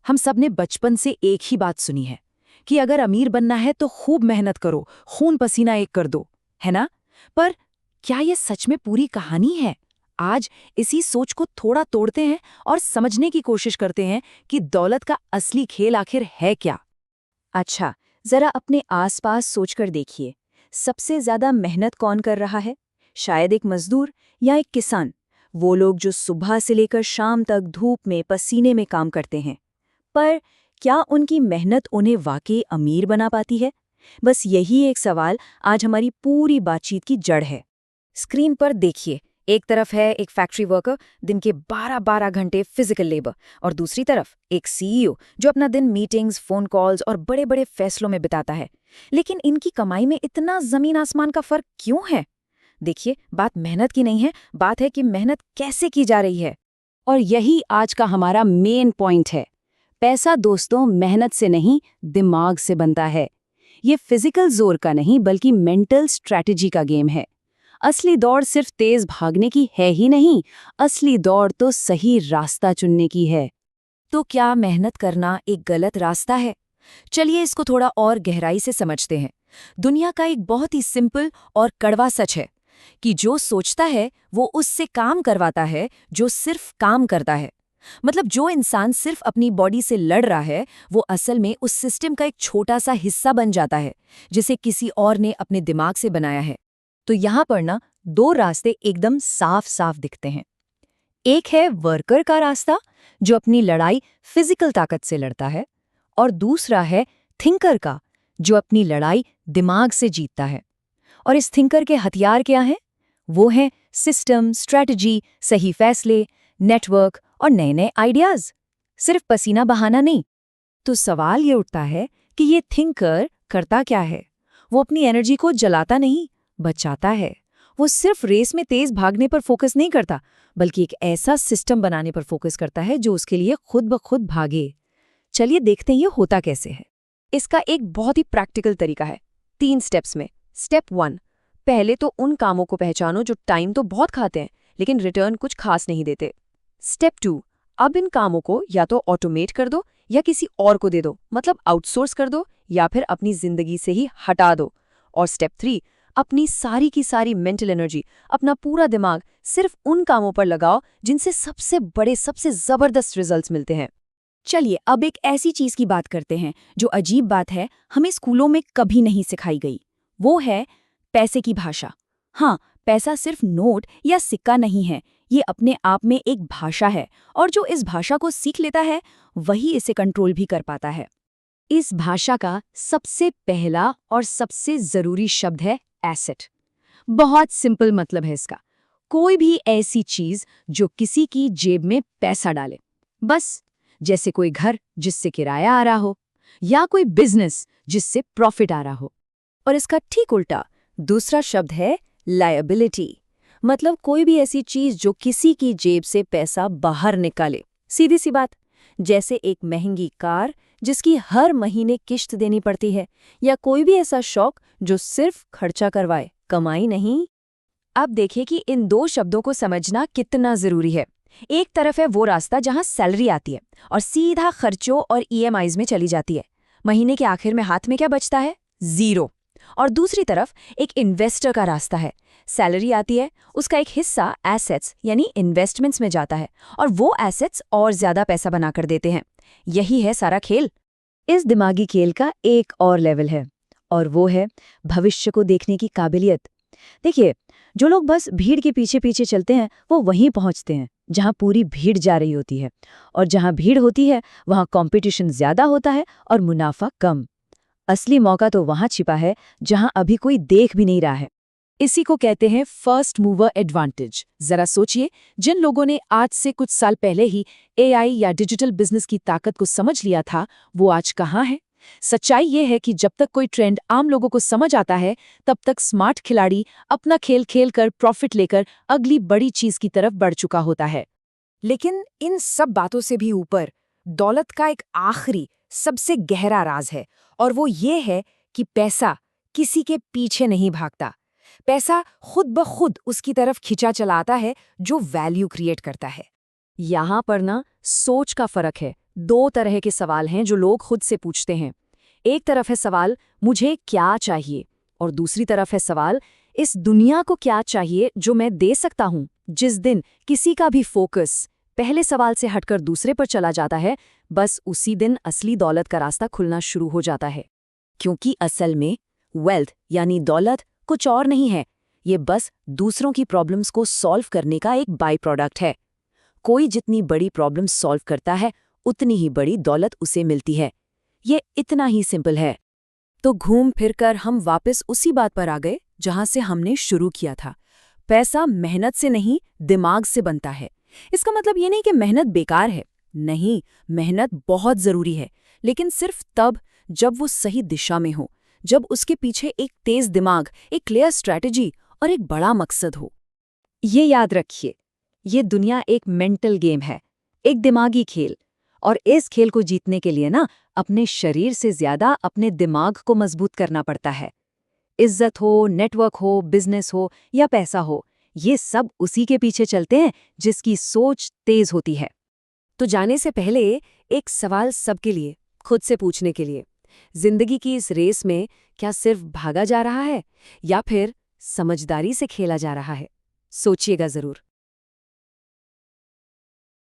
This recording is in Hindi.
हम सब ने बचपन से एक ही बात सुनी है कि अगर अमीर बनना है तो खूब मेहनत करो, खून पसीना एक कर दो, है ना? पर क्या ये सच में पूरी कहानी है? आज इसी सोच को थोड़ा तोड़ते हैं और समझने की कोशिश करते हैं कि दौलत का असली खेल आखिर है क्या। अच्छा, जरा अपने आसपास सोचकर देखिए। सबसे ज्यादा मेहनत कौन कर रहा है? शायद एक मजदूर या एक किसान। वो लोग जो सुबह से लेकर शाम तक धूप में पसीने में काम करते हैं। पर क्या उनकी मेहनत उन्हें वाकई अमीर बना पाती है? बस यही एक सवाल आज हमारी पूरी बातचीत की जड़ है। स्क्रीन पर देखिए, एक तरफ है एक फैक्ट्री वर्कर, दिन के 12-12 घंटे फिजिकल लेबर, और दूसरी तरफ एक सीईओ जो अपना दिन मीटिंग्स, फोन कॉल्स और बड़े बड़े फैसलों में बिताता है। लेकिन इनकी कमाई में इतना जमीन आसमान का फर्क क्यों है? देखिए, बात मेहनत की नहीं है, बात है कि मेहनत कैसे की जा रही है। और यही आज का हमारा मेन पॉइंट है। पैसा दोस्तों मेहनत से नहीं, दिमाग से बनता है। ये फिजिकल जोर का नहीं बल्कि मेंटल स्ट्रैटेजी का गेम है। असली दौड़ सिर्फ तेज भागने की है ही नहीं, असली दौड़ तो सही रास्ता चुनने की है। तो क्या मेहनत करना एक गलत रास्ता है? चलिए इसको थोड़ा और गहराई से समझते हैं। दुनिया का एक बहुत ही सिंपल और कड़वा सच है कि जो सोचता है वो उससे काम करवाता है जो सिर्फ काम करता है। मतलब जो इंसान सिर्फ अपनी बॉडी से लड़ रहा है वो असल में उस सिस्टम का एक छोटा सा हिस्सा बन जाता है जिसे किसी और ने अपने दिमाग से बनाया है। तो यहाँ पर ना दो रास्ते एकदम साफ साफ दिखते हैं। एक है वर्कर का रास्ता जो अपनी लड़ाई फिजिकल ताकत से लड़ता है, और दूसरा है थिंकर का जो अपनी लड़ाई दिमाग से जीतता है। और इस थिंकर के हथियार क्या हैं? वो हैं सिस्टम, स्ट्रैटेजी, सही फैसले, नेटवर्क और नए नए आइडियाज। सिर्फ पसीना बहाना नहीं। तो सवाल ये उठता है कि ये थिंकर करता क्या है? वो अपनी एनर्जी को जलाता नहीं, बचाता है। वो सिर्फ रेस में तेज भागने पर फोकस नहीं करता, बल्कि एक ऐसा सिस्टम बनाने पर फोकस करता है जो उसके लिए खुद ब खुद भागे। चलिए देखते हैं ये होता कैसे है। इसका एक बहुत ही प्रैक्टिकल तरीका है, 3 स्टेप्स में। स्टेप 1, पहले तो उन कामों को पहचानो जो टाइम तो बहुत खाते हैं लेकिन रिटर्न कुछ खास नहीं देते। स्टेप 2, अब इन कामों को या तो ऑटोमेट कर दो या किसी और को दे दो, मतलब आउटसोर्स कर दो या फिर अपनी जिंदगी से ही हटा दो। और स्टेप 3, अपनी सारी की सारी मेंटल एनर्जी, अपना पूरा दिमाग सिर्फ उन कामों पर लगाओ जिनसे सबसे बड़े, सबसे जबरदस्त रिजल्ट्स मिलते हैं। चलिए अब एक ऐसी चीज की बात करते हैं जो अजीब बात है, हमें स्कूलों में कभी नहीं सिखाई गई। वो है पैसे की भाषा। हाँ, पैसा सिर्फ नोट या सिक्का नहीं है, ये अपने आप में एक भाषा है, और जो इस भाषा को सीख लेता है वही इसे कंट्रोल भी कर पाता है। इस भाषा का सबसे पहला और सबसे जरूरी शब्द है एसेट। बहुत सिंपल मतलब है इसका, कोई भी ऐसी चीज जो किसी की जेब में पैसा डाले। बस जैसे कोई घर जिससे किराया आ रहा हो, या कोई बिजनेस जिससे प्रॉफिट आ रहा हो। और इसका ठीक उल्टा दूसरा शब्द है लायबिलिटी। मतलब कोई भी ऐसी चीज जो किसी की जेब से पैसा बाहर निकाले। सीधी सी बात, जैसे एक महंगी कार जिसकी हर महीने किश्त देनी पड़ती है, या कोई भी ऐसा शौक जो सिर्फ खर्चा करवाए, कमाई नहीं। अब देखिए कि इन दो शब्दों को समझना कितना जरूरी है। एक तरफ है वो रास्ता जहां सैलरी आती है और सीधा खर्चों और ईएमआईज में चली जाती है। महीने के आखिर में हाथ में क्या बचता है? जीरो। और दूसरी तरफ एक इन्वेस्टर का रास्ता है। सैलरी आती है, उसका एक हिस्सा एसेट्स यानी इन्वेस्टमेंट्स में जाता है, और वो एसेट्स और ज्यादा पैसा बनाकर देते हैं। यही है सारा खेल। इस दिमागी खेल का एक और लेवल है, और वो है भविष्य को देखने की काबिलियत। देखिए, जो लोग बस भीड़ के पीछे पीछे चलते हैं वो वहीं पहुंचते हैं जहां पूरी भीड़ जा रही होती है, और जहां भीड़ होती है वहां कंपटीशन ज्यादा होता है और मुनाफा कम। असली मौका तो वहां छिपा है जहां अभी कोई देख भी नहीं रहा है। इसी को कहते हैं फर्स्ट मूवर एडवांटेज। जरा सोचिए, जिन लोगों ने आज से कुछ साल पहले ही एआई या डिजिटल बिजनेस की ताकत को समझ लिया था, वो आज कहाँ है? सच्चाई ये है कि जब तक कोई ट्रेंड आम लोगों को समझ आता है, तब तक स्मार्ट खिलाड़ी अपना खेल खेल कर प्रॉफिट लेकर अगली बड़ी चीज की तरफ बढ़ चुका होता है। लेकिन इन सब बातों से भी ऊपर दौलत का एक आखिरी सबसे गहरा राज है, और वो ये है कि पैसा किसी के पीछे नहीं भागता। पैसा खुद ब खुद उसकी तरफ खिंचा चला आता है जो वैल्यू क्रिएट करता है। यहाँ पर ना सोच का फर्क है, दो तरह के सवाल हैं जो लोग खुद से पूछते हैं। एक तरफ है सवाल, मुझे क्या चाहिए, और दूसरी तरफ है सवाल, इस दुनिया को क्या चाहिए जो मैं दे सकता हूं। जिस दिन किसी का भी फोकस पहले सवाल से हटकर दूसरे पर चला जाता है, बस उसी दिन असली दौलत का रास्ता खुलना शुरू हो जाता है। क्योंकि असल में वेल्थ यानी दौलत कुछ और नहीं है, ये बस दूसरों की प्रॉब्लम्स को सॉल्व करने का एक बाई प्रोडक्ट है। कोई जितनी बड़ी प्रॉब्लम सॉल्व करता है, उतनी ही बड़ी दौलत उसे मिलती है। ये इतना ही सिंपल है। तो घूम फिरकर हम वापस उसी बात पर आ गए जहां से हमने शुरू किया था। पैसा मेहनत से नहीं, दिमाग से बनता है। इसका मतलब ये नहीं कि मेहनत बेकार है। नहीं, मेहनत बहुत जरूरी है, लेकिन सिर्फ तब जब वो सही दिशा में हो, जब उसके पीछे एक तेज दिमाग, एक क्लियर स्ट्रैटेजी और एक बड़ा मकसद हो। ये याद रखिए, ये दुनिया एक मेंटल गेम है, एक दिमागी खेल। और इस खेल को जीतने के लिए ना अपने शरीर से ज्यादा अपने दिमाग को मजबूत करना पड़ता है। इज्जत हो, नेटवर्क हो, बिजनेस हो या पैसा हो, ये सब उसी के पीछे चलते हैं जिसकी सोच तेज होती है। तो जाने से पहले एक सवाल सबके लिए, खुद से पूछने के लिए, जिंदगी की इस रेस में क्या सिर्फ भागा जा रहा है या फिर समझदारी से खेला जा रहा है? सोचिएगा जरूर।